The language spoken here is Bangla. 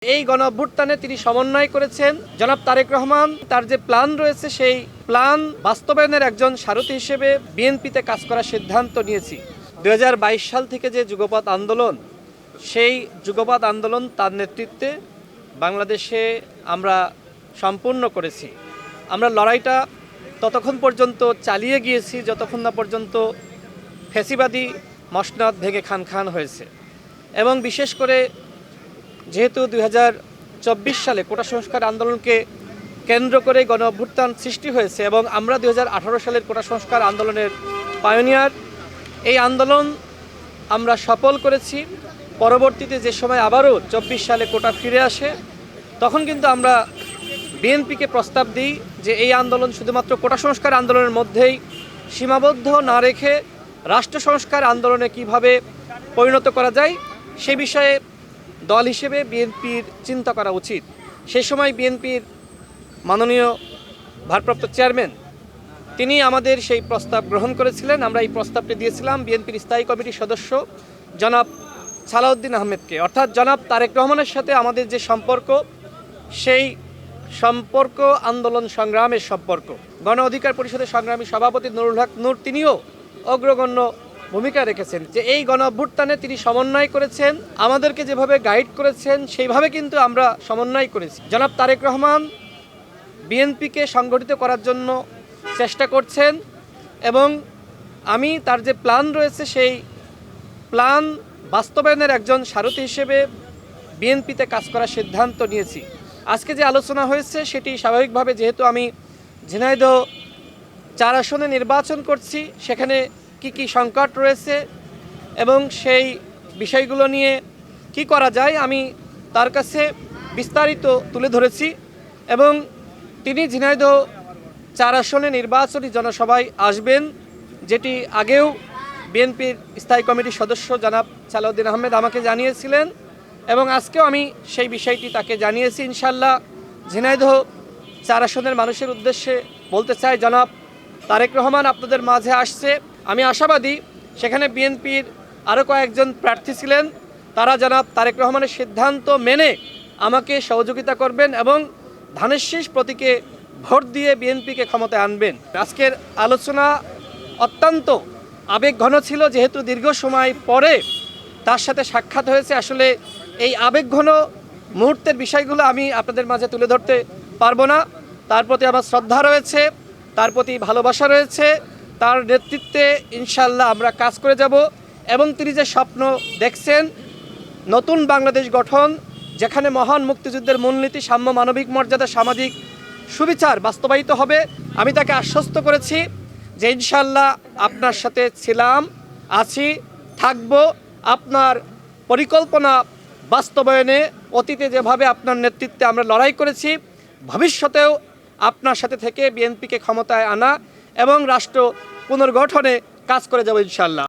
এই গণ অভ্যুত্থানে তিনি সমন্বয় করেছেন জনাব তারেক রহমান। তার যে প্ল্যান রয়েছে সেই প্ল্যান বাস্তবায়নের একজন সারথি হিসেবে বিএনপিতে কাজ করার সিদ্ধান্ত নিয়েছি। 2022 সাল থেকে যে যুগপৎ আন্দোলন, সেই যুগপৎ আন্দোলন তার নেতৃত্বে বাংলাদেশে আমরা সম্পূর্ণ করেছি। আমরা লড়াইটা ততক্ষণ পর্যন্ত চালিয়ে গিয়েছি যতক্ষণ না পর্যন্ত ফ্যাসিবাদী মসনদ ভেঙে খান খান হয়েছে। এবং বিশেষ করে যেহেতু 2024 সালে কোটা সংস্কার আন্দোলনকে কেন্দ্র করে গণ অভ্যুত্থান সৃষ্টি হয়েছে এবং আমরা 2018 সালের কোটা সংস্কার আন্দোলনের পায়োনিয়ার, এই আন্দোলন আমরা সফল করেছি। পরবর্তীতে যে সময় আবারও 24 সালে কোটা ফিরে আসে, তখন কিন্তু আমরা বিএনপিকে প্রস্তাব দিই যে এই আন্দোলন শুধুমাত্র কোটা সংস্কার আন্দোলনের মধ্যেই সীমাবদ্ধ না রেখে রাষ্ট্র সংস্কার আন্দোলনে কিভাবে পরিণত করা যায় সে বিষয়ে দল হিসেবে বিএনপির চিন্তা করা উচিত। সেই সময় বিএনপির মাননীয় ভারপ্রাপ্ত চেয়ারম্যান তিনি আমাদের সেই প্রস্তাব গ্রহণ করেছিলেন। আমরা এই প্রস্তাবটি দিয়েছিলাম বিএনপির স্থায়ী কমিটির সদস্য জনাব সালাউদ্দিন আহমেদকে। অর্থাৎ জনাব তারেক রহমানের সাথে আমাদের যে সম্পর্ক, সেই সম্পর্ক আন্দোলন সংগ্রামের সম্পর্ক। গণ অধিকার পরিষদের সংগ্রামী সভাপতি নুরুল হক নূর তিনিও অগ্রগণ্য ভূমিকা রেখেছেন যে এই গণ অভ্যুত্থানে তিনি সমন্বয় করেছেন। আমাদেরকে যেভাবে গাইড করেছেন সেইভাবে কিন্তু আমরা সমন্বয় করেছি। জনাব তারেক রহমান বিএনপিকে সংগঠিত করার জন্য চেষ্টা করছেন এবং আমি তার যে প্ল্যান রয়েছে সেই প্ল্যান বাস্তবায়নের একজন সারথি হিসেবে বিএনপিতে কাজ করার সিদ্ধান্ত নিয়েছি। আজকে যে আলোচনা হয়েছে সেটি স্বাভাবিকভাবে, যেহেতু আমি ঝিনাইদহ 4 আসনে নির্বাচন করছি, সেখানে কি কি সংকট রয়েছে এবং সেই বিষয়গুলো নিয়ে কি করা যায় আমি তার কাছে বিস্তারিত তুলে ধরেছি। এবং তিনি ঝিনাইদহ 4 আসনে নির্বাচনী জনসভায় আসবেন, যেটি আগেও বিএনপির স্থায়ী কমিটির সদস্য জনাব সালাউদ্দিন আহমেদ আমাকে জানিয়েছিলেন এবং আজকেও আমি সেই বিষয়টি তাকে জানিয়েছি। ইনশাল্লাহ ঝিনাইদহ 4 আসনের মানুষের উদ্দেশ্যে বলতে চাই, জনাব তারেক রহমান আপনাদের মাঝে আসছে। আমি আশাবাদী সেখানে বিএনপির আরও কয়েকজন প্রার্থী ছিলেন, তারা জনাব তারেক রহমানের সিদ্ধান্ত মেনে আমাকে সহযোগিতা করবেন এবং ধানের শীষ প্রতীকে ভোট দিয়ে বিএনপিকে ক্ষমতায় আনবেন। আজকের আলোচনা অত্যন্ত আবেগঘন ছিল, যেহেতু দীর্ঘ সময় পরে তার সাথে সাক্ষাৎ হয়েছে। আসলে এই আবেগঘন মুহূর্তের বিষয়গুলো আমি আপনাদের মাঝে তুলে ধরতে পারবো না। তার প্রতি আমার শ্রদ্ধা রয়েছে, তার প্রতি ভালোবাসা রয়েছে। তার নেতৃত্বে ইনশাল্লাহ আমরা কাজ করে যাব এবং তিনি যে স্বপ্ন দেখছেন নতুন বাংলাদেশ গঠন, যেখানে মহান মুক্তিযুদ্ধের মূলনীতি সাম্য, মানবিক মর্যাদা, সামাজিক সুবিচার বাস্তবায়িত হবে, আমি তাকে আশ্বস্ত করেছি যে ইনশাল্লাহ আপনার সাথে ছিলাম, আছি, থাকব। আপনার পরিকল্পনা বাস্তবায়নে অতীতে যেভাবে আপনার নেতৃত্বে আমরা লড়াই করেছি, ভবিষ্যতেও আপনার সাথে থেকে বিএনপিকে ক্ষমতায় আনা এবং রাষ্ট্র পুনর্গঠনে কাজ করে যাব ইনশাল্লাহ।